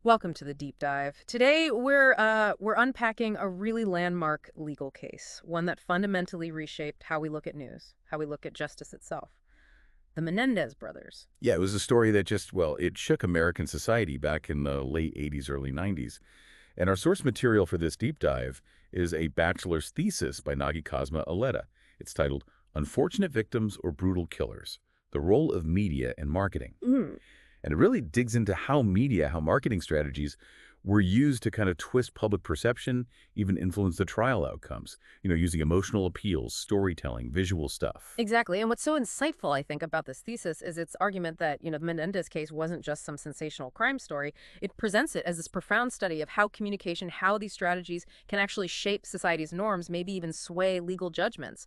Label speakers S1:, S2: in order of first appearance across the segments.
S1: Welcome to the deep dive. Today we're unpacking a really landmark legal case, one that fundamentally reshaped how we look at news, how we look at justice itself. The Menendez brothers.
S2: Yeah, it was a story that it shook American society back in the late 80s, early 90s. And our source material for this deep dive is a bachelor's thesis by Nagi Cosma Aletta. It's titled Unfortunate Victims or Brutal Killers, The Role of Media and Marketing.
S1: Mm.
S2: And it really digs into how marketing strategies were used to kind of twist public perception, even influence the trial outcomes, using emotional appeals, storytelling, visual stuff.
S1: Exactly. And what's so insightful, I think, about this thesis is its argument that, the Menendez case wasn't just some sensational crime story. It presents it as this profound study of how communication, how these strategies can actually shape society's norms, maybe even sway legal judgments.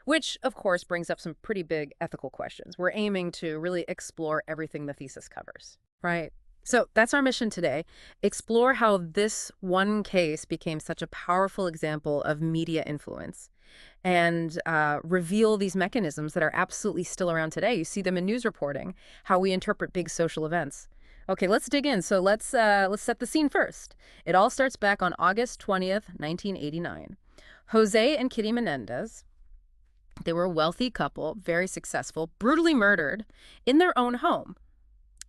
S1: Which, of course, brings up some pretty big ethical questions. We're aiming to really explore everything the thesis covers, right? So that's our mission today. Explore how this one case became such a powerful example of media influence and reveal these mechanisms that are absolutely still around today. You see them in news reporting, how we interpret big social events. Okay, let's dig in. So let's set the scene first. It all starts back on August 20th, 1989. Jose and Kitty Menendez, they were a wealthy couple, very successful, brutally murdered in their own home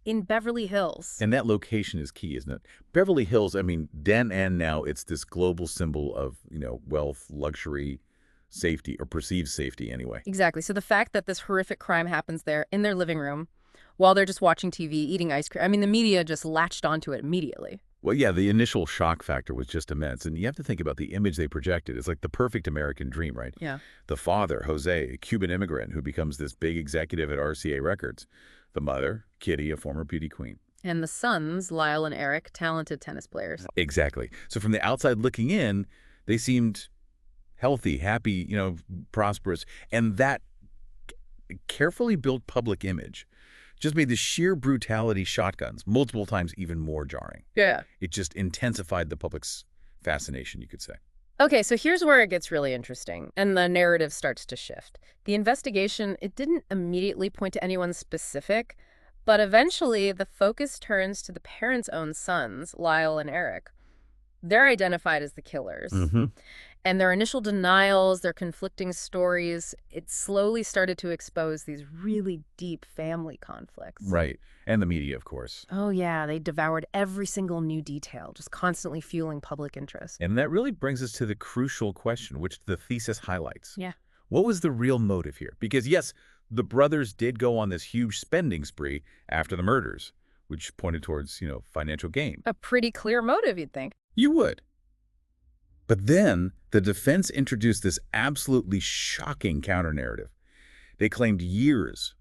S1: in Beverly Hills.
S2: And that location is key, isn't it? Beverly Hills, I mean, then and now, it's this global symbol of, wealth, luxury, safety, or perceived safety anyway.
S1: Exactly. So the fact that this horrific crime happens there in their living room while they're just watching TV, eating ice cream, I mean, the media just latched onto it immediately.
S2: Well, yeah, the initial shock factor was just immense. And you have to think about the image they projected. It's like the perfect American dream, right?
S1: Yeah.
S2: The father, Jose, a Cuban immigrant who becomes this big executive at RCA Records. The mother, Kitty, a former beauty queen.
S1: And the sons, Lyle and Eric, talented tennis players.
S2: Exactly. So from the outside looking in, they seemed healthy, happy, prosperous. And that carefully built public image just made the sheer brutality shotguns multiple times even more jarring.
S1: Yeah.
S2: It just intensified the public's fascination, you could say.
S1: Okay, so here's where it gets really interesting, and the narrative starts to shift. The investigation, it didn't immediately point to anyone specific, but eventually the focus turns to the parents' own sons, Lyle and Eric. They're identified as the killers.
S2: Mm-hmm.
S1: And their initial denials, their conflicting stories, it slowly started to expose these really deep family conflicts.
S2: Right. And the media, of course.
S1: Oh, yeah, they devoured every single new detail, just constantly fueling public interest.
S2: And that really brings us to the crucial question, which the thesis highlights.
S1: Yeah.
S2: What was the real motive here? Because, yes, the brothers did go on this huge spending spree after the murders, which pointed towards, financial gain.
S1: A pretty clear motive, you'd think.
S2: You would. But then the defense introduced this absolutely shocking counter-narrative. They claimed years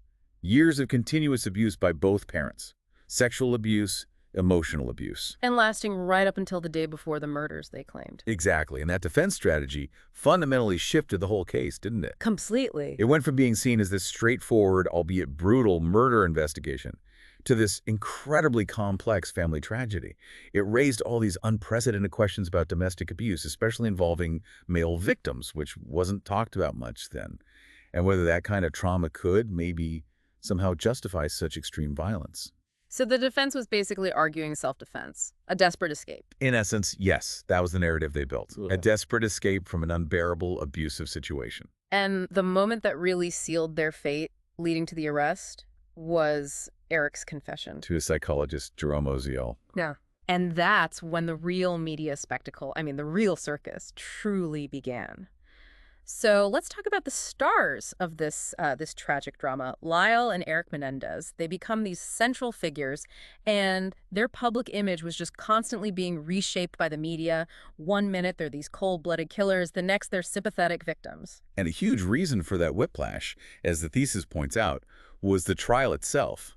S2: of continuous abuse by both parents. Sexual abuse, emotional abuse.
S1: And lasting right up until the day before the murders, they claimed.
S2: Exactly. And that defense strategy fundamentally shifted the whole case, didn't it?
S1: Completely.
S2: It went from being seen as this straightforward, albeit brutal, murder investigation to this incredibly complex family tragedy. It raised all these unprecedented questions about domestic abuse, especially involving male victims, which wasn't talked about much then, and whether that kind of trauma could maybe somehow justify such extreme violence.
S1: So the defense was basically arguing self-defense, a desperate escape.
S2: In essence, yes, that was the narrative they built.
S1: Ugh.
S2: A desperate escape from an unbearable, abusive situation.
S1: And the moment that really sealed their fate, leading to the arrest, was Eric's confession.
S2: To a psychologist, Jerome Oziel.
S1: Yeah. And that's when the real media spectacle, the real circus, truly began. So let's talk about the stars of this tragic drama. Lyle and Eric Menendez, they become these central figures, and their public image was just constantly being reshaped by the media. One minute, they're these cold-blooded killers. The next, they're sympathetic victims.
S2: And a huge reason for that whiplash, as the thesis points out, was the trial itself.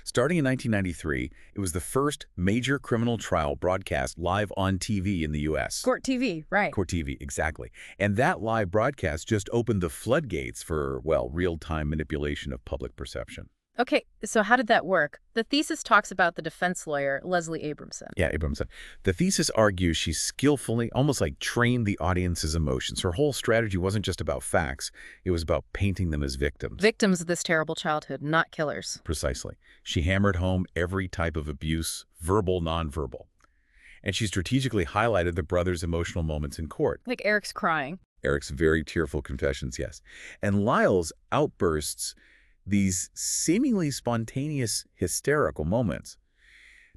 S2: Starting in 1993, it was the first major criminal trial broadcast live on TV in the U.S.
S1: Court TV, right.
S2: Court TV, exactly. And that live broadcast just opened the floodgates for, well, real-time manipulation of public perception.
S1: Okay, so how did that work? The thesis talks about the defense lawyer, Leslie Abramson.
S2: Yeah, Abramson. The thesis argues she skillfully, almost like trained the audience's emotions. Her whole strategy wasn't just about facts. It was about painting them as victims.
S1: Victims of this terrible childhood, not killers.
S2: Precisely. She hammered home every type of abuse, verbal, nonverbal. And she strategically highlighted the brothers' emotional moments in court.
S1: Like Eric's crying.
S2: Eric's very tearful confessions, yes. And Lyle's outbursts, these seemingly spontaneous, hysterical moments.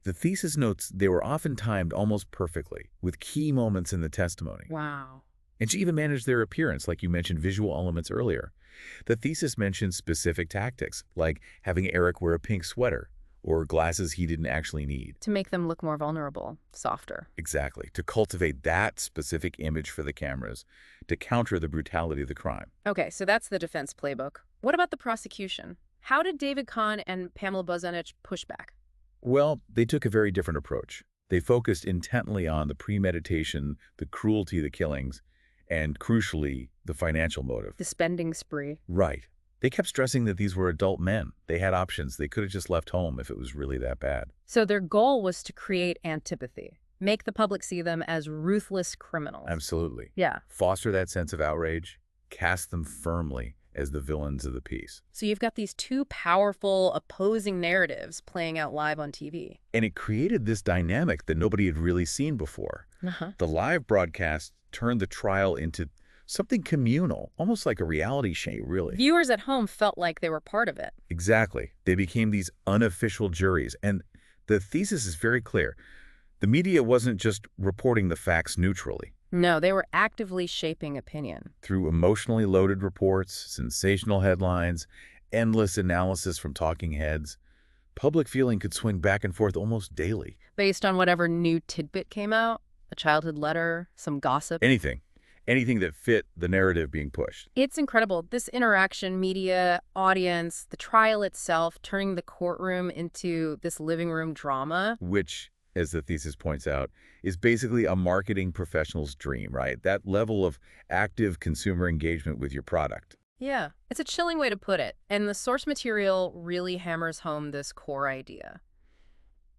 S2: The thesis notes they were often timed almost perfectly, with key moments in the testimony.
S1: Wow.
S2: And she even managed their appearance, like you mentioned visual elements earlier. The thesis mentions specific tactics, like having Eric wear a pink sweater or glasses he didn't actually need.
S1: To make them look more vulnerable, softer.
S2: Exactly, to cultivate that specific image for the cameras, to counter the brutality of the crime.
S1: Okay, so that's the defense playbook. What about the prosecution? How did David Kahn and Pamela Bozanich push back?
S2: Well, they took a very different approach. They focused intently on the premeditation, the cruelty of the killings, and crucially, the financial motive.
S1: The spending spree.
S2: Right. They kept stressing that these were adult men. They had options. They could have just left home if it was really that bad.
S1: So their goal was to create antipathy, make the public see them as ruthless criminals.
S2: Absolutely.
S1: Yeah.
S2: Foster that sense of outrage, cast them firmly as the villains of the piece.
S1: So you've got these two powerful opposing narratives playing out live on TV.
S2: And it created this dynamic that nobody had really seen before.
S1: Uh-huh.
S2: The live broadcast turned the trial into something communal, almost like a reality show, really.
S1: Viewers at home felt like they were part of it.
S2: Exactly. They became these unofficial juries. And the thesis is very clear. The media wasn't just reporting the facts neutrally.
S1: No, they were actively shaping opinion.
S2: Through emotionally loaded reports, sensational headlines, endless analysis from talking heads, public feeling could swing back and forth almost daily.
S1: Based on whatever new tidbit came out, a childhood letter, some gossip.
S2: Anything. Anything that fit the narrative being pushed.
S1: It's incredible. This interaction, media, audience, the trial itself, turning the courtroom into this living room drama.
S2: Which, as the thesis points out, is basically a marketing professional's dream, right? That level of active consumer engagement with your product.
S1: Yeah, it's a chilling way to put it. And the source material really hammers home this core idea.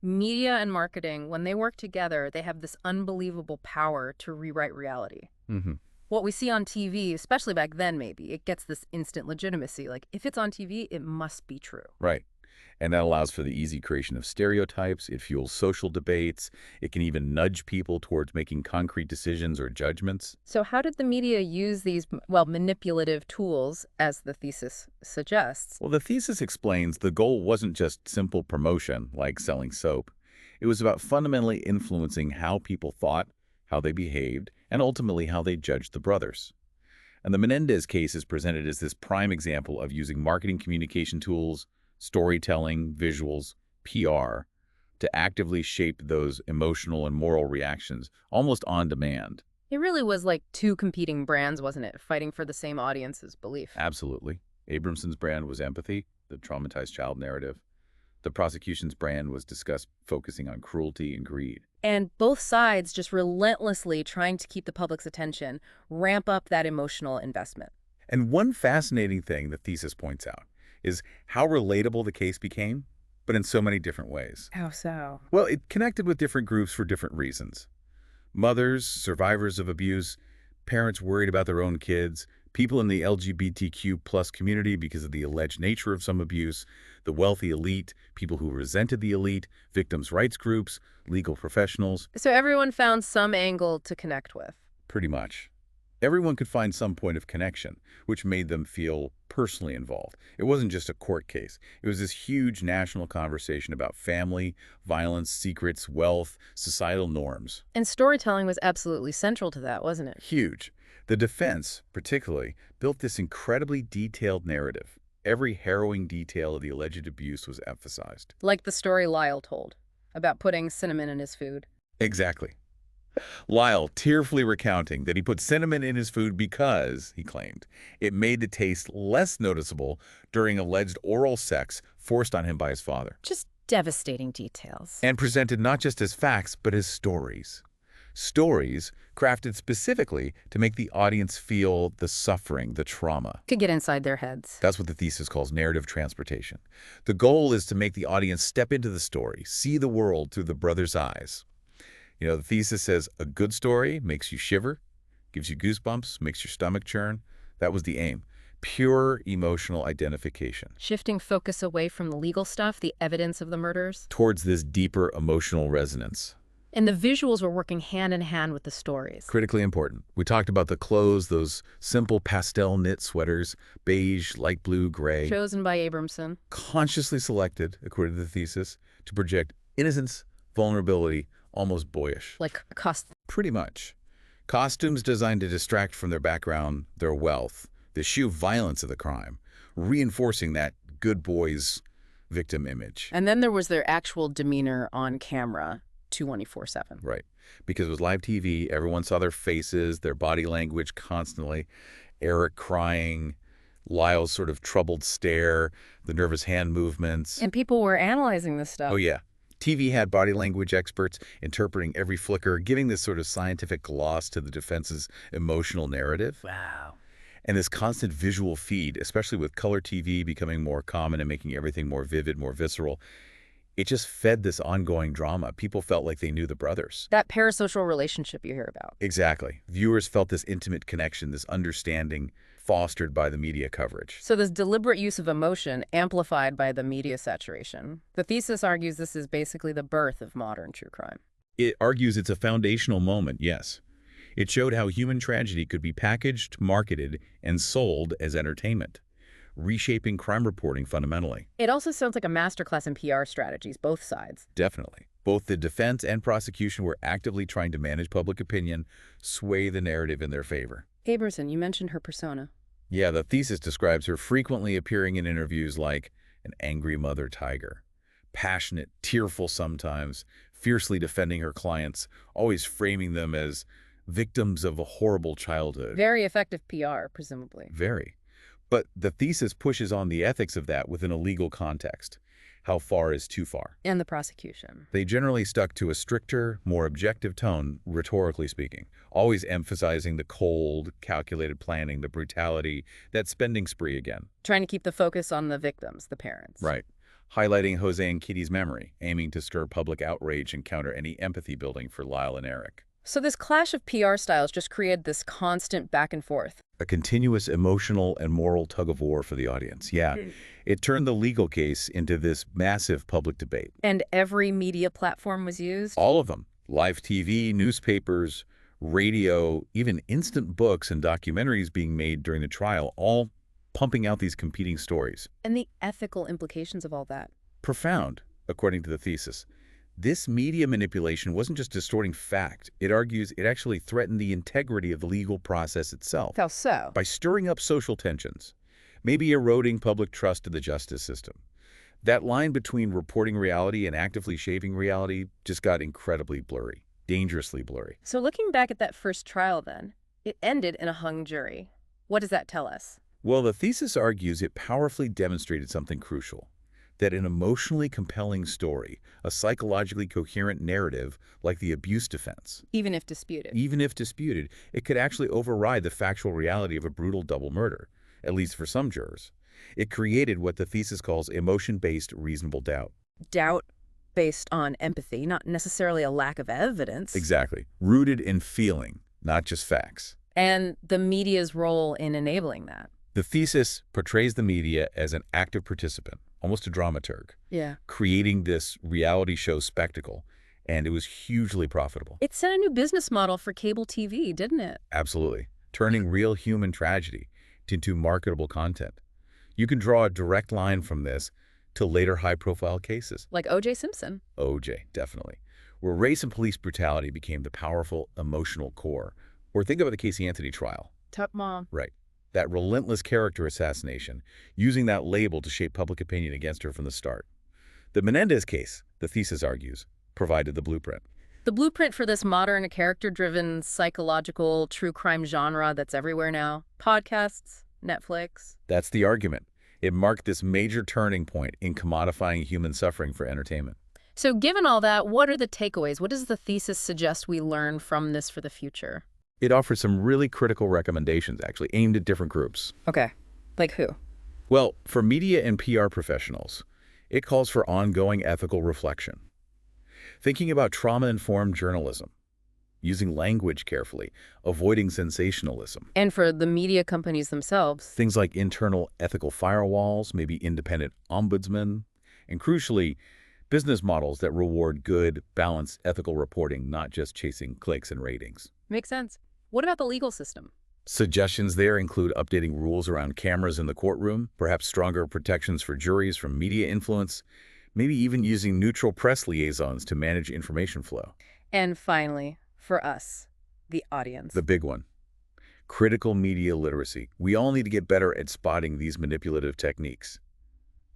S1: Media and marketing, when they work together, they have this unbelievable power to rewrite reality.
S2: Mm-hmm.
S1: What we see on TV, especially back then maybe, it gets this instant legitimacy. Like, if it's on TV, it must be true.
S2: Right. And that allows for the easy creation of stereotypes. It fuels social debates. It can even nudge people towards making concrete decisions or judgments.
S1: So how did the media use these, well, manipulative tools, as the thesis suggests?
S2: Well, the thesis explains the goal wasn't just simple promotion, like selling soap. It was about fundamentally influencing how people thought, how they behaved, and ultimately how they judged the brothers. And the Menendez case is presented as this prime example of using marketing communication tools, storytelling, visuals, PR, to actively shape those emotional and moral reactions, almost on demand.
S1: It really was like two competing brands, wasn't it? Fighting for the same audience's belief.
S2: Absolutely. Abramson's brand was empathy, the traumatized child narrative. The prosecution's brand was discussed focusing on cruelty and greed.
S1: And both sides just relentlessly trying to keep the public's attention, ramp up that emotional investment.
S2: And one fascinating thing the thesis points out is how relatable the case became, but in so many different ways.
S1: How so?
S2: Well, it connected with different groups for different reasons. Mothers, survivors of abuse, parents worried about their own kids, people in the LGBTQ plus community because of the alleged nature of some abuse, the wealthy elite, people who resented the elite, victims' rights groups, legal professionals.
S1: So everyone found some angle to connect with.
S2: Pretty much. Everyone could find some point of connection, which made them feel personally involved. It wasn't just a court case. It was this huge national conversation about family, violence, secrets, wealth, societal norms.
S1: And storytelling was absolutely central to that, wasn't it?
S2: Huge. The defense, particularly, built this incredibly detailed narrative. Every harrowing detail of the alleged abuse was emphasized.
S1: Like the story Lyle told about putting cinnamon in his food.
S2: Exactly. Lyle tearfully recounting that he put cinnamon in his food because, he claimed, it made the taste less noticeable during alleged oral sex forced on him by his father.
S1: Just devastating details.
S2: And presented not just as facts, but as stories. Stories crafted specifically to make the audience feel the suffering, the trauma.
S1: Could get inside their heads.
S2: That's what the thesis calls narrative transportation. The goal is to make the audience step into the story, see the world through the brother's eyes. The thesis says a good story makes you shiver, gives you goosebumps, makes your stomach churn. That was the aim. Pure emotional identification.
S1: Shifting focus away from the legal stuff, the evidence of the murders.
S2: Towards this deeper emotional resonance.
S1: And the visuals were working hand in hand with the stories.
S2: Critically important. We talked about the clothes, those simple pastel knit sweaters, beige, light blue, gray.
S1: Chosen by Abramson.
S2: Consciously selected, according to the thesis, to project innocence, vulnerability, almost boyish.
S1: Like a cost.
S2: Pretty much. Costumes designed to distract from their background, their wealth, the sheer violence of the crime, reinforcing that good boy's victim image.
S1: And then there was their actual demeanor on camera, 24/7.
S2: Right. Because it was live TV, everyone saw their faces, their body language constantly. Eric crying, Lyle's sort of troubled stare, the nervous hand movements.
S1: And people were analyzing this stuff.
S2: Oh, yeah. TV had body language experts interpreting every flicker, giving this sort of scientific gloss to the defense's emotional narrative.
S1: Wow.
S2: And this constant visual feed, especially with color TV becoming more common and making everything more vivid, more visceral, it just fed this ongoing drama. People felt like they knew the brothers.
S1: That parasocial relationship you hear about.
S2: Exactly. Viewers felt this intimate connection, this understanding fostered by the media coverage.
S1: So this deliberate use of emotion amplified by the media saturation. The thesis argues this is basically the birth of modern true crime.
S2: It argues it's a foundational moment, yes. It showed how human tragedy could be packaged, marketed, and sold as entertainment, reshaping crime reporting fundamentally.
S1: It also sounds like a masterclass in PR strategies, both sides.
S2: Definitely. Both the defense and prosecution were actively trying to manage public opinion, sway the narrative in their favor.
S1: Abramson, you mentioned her persona.
S2: Yeah, the thesis describes her frequently appearing in interviews like an angry mother tiger, passionate, tearful sometimes, fiercely defending her clients, always framing them as victims of a horrible childhood.
S1: Very effective PR, presumably.
S2: Very. But the thesis pushes on the ethics of that within a legal context. How far is too far?
S1: And the prosecution.
S2: They generally stuck to a stricter, more objective tone, rhetorically speaking, always emphasizing the cold, calculated planning, the brutality, that spending spree again.
S1: Trying to keep the focus on the victims, the parents.
S2: Right. Highlighting Jose and Kitty's memory, aiming to stir public outrage and counter any empathy building for Lyle and Eric.
S1: So this clash of PR styles just created this constant back and forth.
S2: A continuous emotional and moral tug-of-war for the audience. Yeah, it turned the legal case into this massive public debate.
S1: And every media platform was used?
S2: All of them. Live TV, newspapers, radio, even instant books and documentaries being made during the trial, all pumping out these competing stories.
S1: And the ethical implications of all that.
S2: Profound, according to the thesis. This media manipulation wasn't just distorting fact. It argues it actually threatened the integrity of the legal process itself.
S1: How so?
S2: By stirring up social tensions, maybe eroding public trust in the justice system. That line between reporting reality and actively shaping reality just got incredibly blurry, dangerously blurry.
S1: So looking back at that first trial then, it ended in a hung jury. What does that tell us?
S2: Well, the thesis argues it powerfully demonstrated something crucial. That an emotionally compelling story, a psychologically coherent narrative like the abuse defense,
S1: Even if disputed.
S2: it could actually override the factual reality of a brutal double murder, at least for some jurors. It created what the thesis calls emotion-based reasonable doubt.
S1: Doubt based on empathy, not necessarily a lack of evidence.
S2: Exactly. Rooted in feeling, not just facts.
S1: And the media's role in enabling that.
S2: The thesis portrays the media as an active participant, almost a dramaturg,
S1: Yeah.
S2: creating this reality show spectacle, and it was hugely profitable.
S1: It set a new business model for cable TV, didn't it?
S2: Absolutely. Turning real human tragedy into marketable content. You can draw a direct line from this to later high-profile cases.
S1: Like O.J. Simpson.
S2: OJ, definitely. Where race and police brutality became the powerful emotional core. Or think about the Casey Anthony trial.
S1: Tough mom.
S2: Right. That relentless character assassination, using that label to shape public opinion against her from the start. The Menendez case, the thesis argues, provided the blueprint.
S1: The blueprint for this modern, character-driven, psychological, true crime genre that's everywhere now. Podcasts, Netflix.
S2: That's the argument. It marked this major turning point in commodifying human suffering for entertainment.
S1: So given all that, what are the takeaways? What does the thesis suggest we learn from this for the future?
S2: It offers some really critical recommendations, actually, aimed at different groups.
S1: Okay. Like who?
S2: Well, for media and PR professionals, it calls for ongoing ethical reflection, thinking about trauma-informed journalism, using language carefully, avoiding sensationalism.
S1: And for the media companies themselves.
S2: Things like internal ethical firewalls, maybe independent ombudsmen, and crucially, business models that reward good, balanced ethical reporting, not just chasing clicks and ratings.
S1: Makes sense. What about the legal system?
S2: Suggestions there include updating rules around cameras in the courtroom, perhaps stronger protections for juries from media influence, maybe even using neutral press liaisons to manage information flow.
S1: And finally, for us, the audience.
S2: The big one, critical media literacy. We all need to get better at spotting these manipulative techniques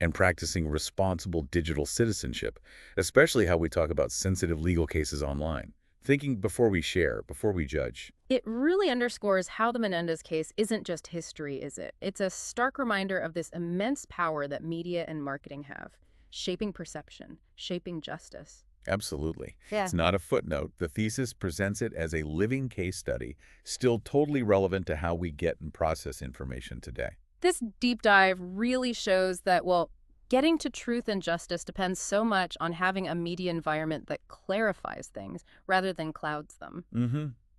S2: and practicing responsible digital citizenship, especially how we talk about sensitive legal cases online. Thinking before we share, before we judge.
S1: It really underscores how the Menendez case isn't just history, is it? It's a stark reminder of this immense power that media and marketing have, shaping perception, shaping justice.
S2: Absolutely.
S1: Yeah.
S2: It's not a footnote. The thesis presents it as a living case study, still totally relevant to how we get and process information today.
S1: This deep dive really shows that, well, getting to truth and justice depends so much on having a media environment that clarifies things rather than clouds them.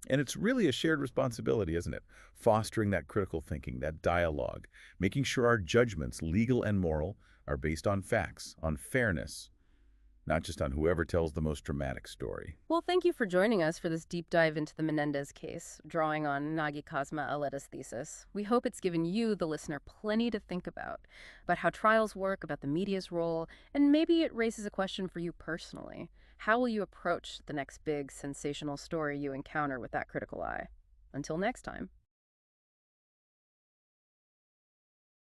S2: And it's really a shared responsibility, isn't it? Fostering that critical thinking, that dialogue, making sure our judgments, legal and moral, are based on facts, on fairness, not just on whoever tells the most dramatic story.
S1: Well, thank you for joining us for this deep dive into the Menendez case, drawing on Nagi Cosma Aleta's thesis. We hope it's given you, the listener, plenty to think about how trials work, about the media's role, and maybe it raises a question for you personally. How will you approach the next big, sensational story you encounter with that critical eye? Until next time.